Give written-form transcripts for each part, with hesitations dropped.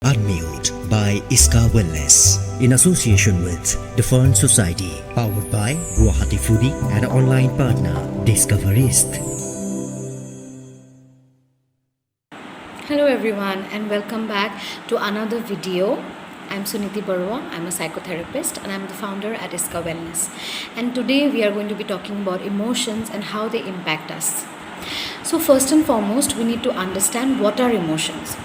Unmute by Iska Wellness in association with the Fern Society, powered by Guwahati Foodie and online partner Discoverist. Hello everyone and welcome back to another video. I'm Suniti Barua. I'm a psychotherapist and I'm the founder at Iska Wellness. And today we are going to be talking about emotions and how they impact us. So first and foremost, we need to understand what are emotions.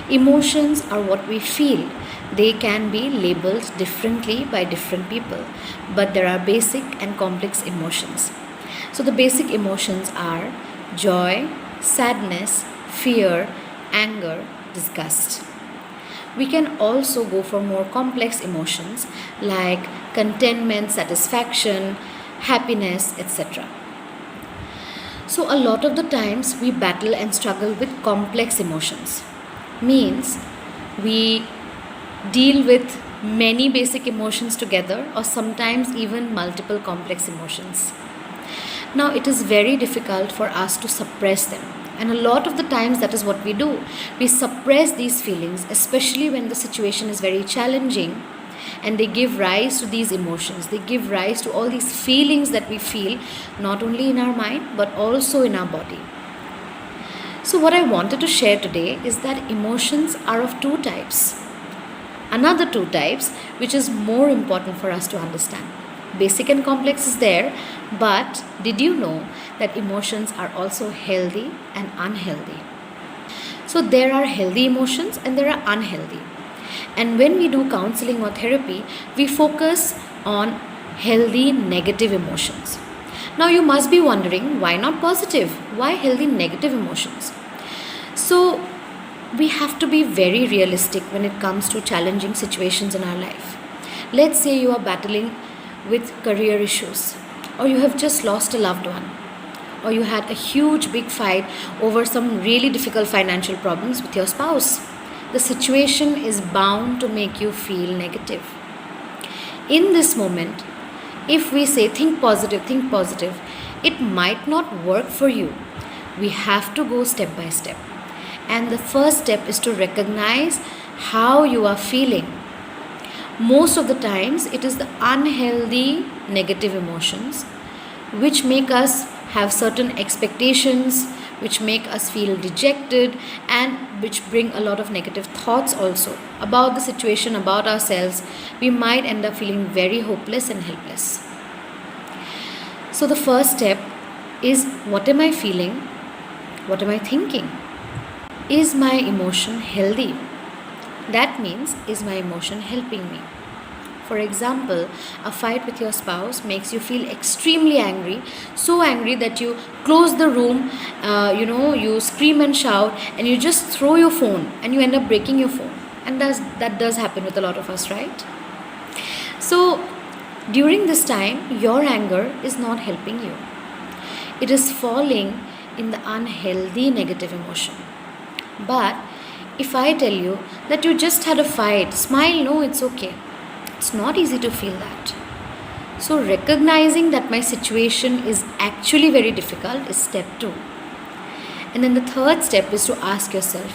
Emotions are what we feel. They can be labeled differently by different people, but there are basic and complex emotions. So the basic emotions are joy, sadness, fear, anger, disgust. We can also go for more complex emotions like contentment, satisfaction, happiness, etc. So a lot of the times we battle and struggle with complex emotions. Means we deal with many basic emotions together or sometimes even multiple complex emotions. Now it is very difficult for us to suppress them. And a lot of the times that is what we do. We suppress these feelings, especially when the situation is very challenging and they give rise to these emotions. They give rise to all these feelings that we feel, not only in our mind but also in our body. So what I wanted to share today is that emotions are of two types. Another two types which is more important for us to understand. Basic and complex is there, but did you know that emotions are also healthy and unhealthy? So there are healthy emotions and there are unhealthy. And when we do counseling or therapy, we focus on healthy negative emotions. Now you must be wondering, why not positive? Why healthy negative emotions? So we have to be very realistic when it comes to challenging situations in our life. Let's say you are battling with career issues, or you have just lost a loved one, or you had a huge big fight over some really difficult financial problems with your spouse. The situation is bound to make you feel negative. In this moment, if we say think positive, it might not work for you. We have to go step by step. And the first step is to recognize how you are feeling. Most of the times, it is the unhealthy negative emotions which make us have certain expectations, which make us feel dejected, and which bring a lot of negative thoughts also about the situation, about ourselves. We might end up feeling very hopeless and helpless. So the first step is, what am I feeling? What am I thinking? Is my emotion healthy? That means, is my emotion helping me? For example, a fight with your spouse makes you feel extremely angry, so angry that you close the room, you scream and shout, and you just throw your phone and you end up breaking your phone. And that does happen with a lot of us, right? So during this time, your anger is not helping you. It is falling in the unhealthy negative emotion. But if I tell you that you just had a fight, smile, no, it's okay. It's not easy to feel that. So recognizing that my situation is actually very difficult is step 2. And then the third step is to ask yourself,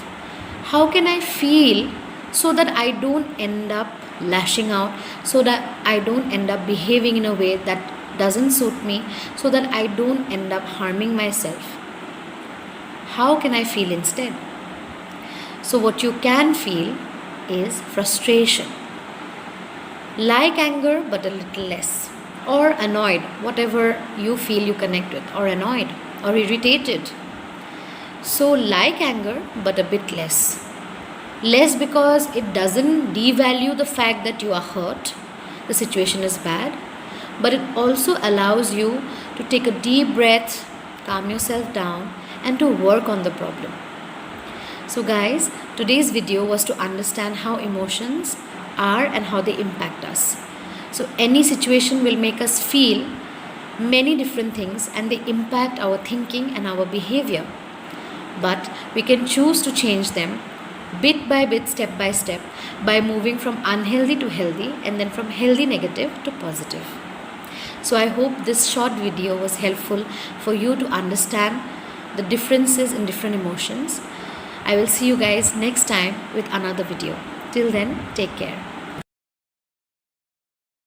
how can I feel so that I don't end up lashing out, so that I don't end up behaving in a way that doesn't suit me, so that I don't end up harming myself? How can I feel instead? So what you can feel is frustration. Like anger, but a little less. Or annoyed, whatever you feel you connect with. Or annoyed, or irritated. So like anger, but a bit less. Less because it doesn't devalue the fact that you are hurt, the situation is bad, but it also allows you to take a deep breath, calm yourself down, and to work on the problem. So guys, today's video was to understand how emotions are and how they impact us. So any situation will make us feel many different things and they impact our thinking and our behavior. But we can choose to change them bit by bit, step by step, by moving from unhealthy to healthy and then from healthy negative to positive. So I hope this short video was helpful for you to understand the differences in different emotions. I will see you guys next time with another video. Till then, take care.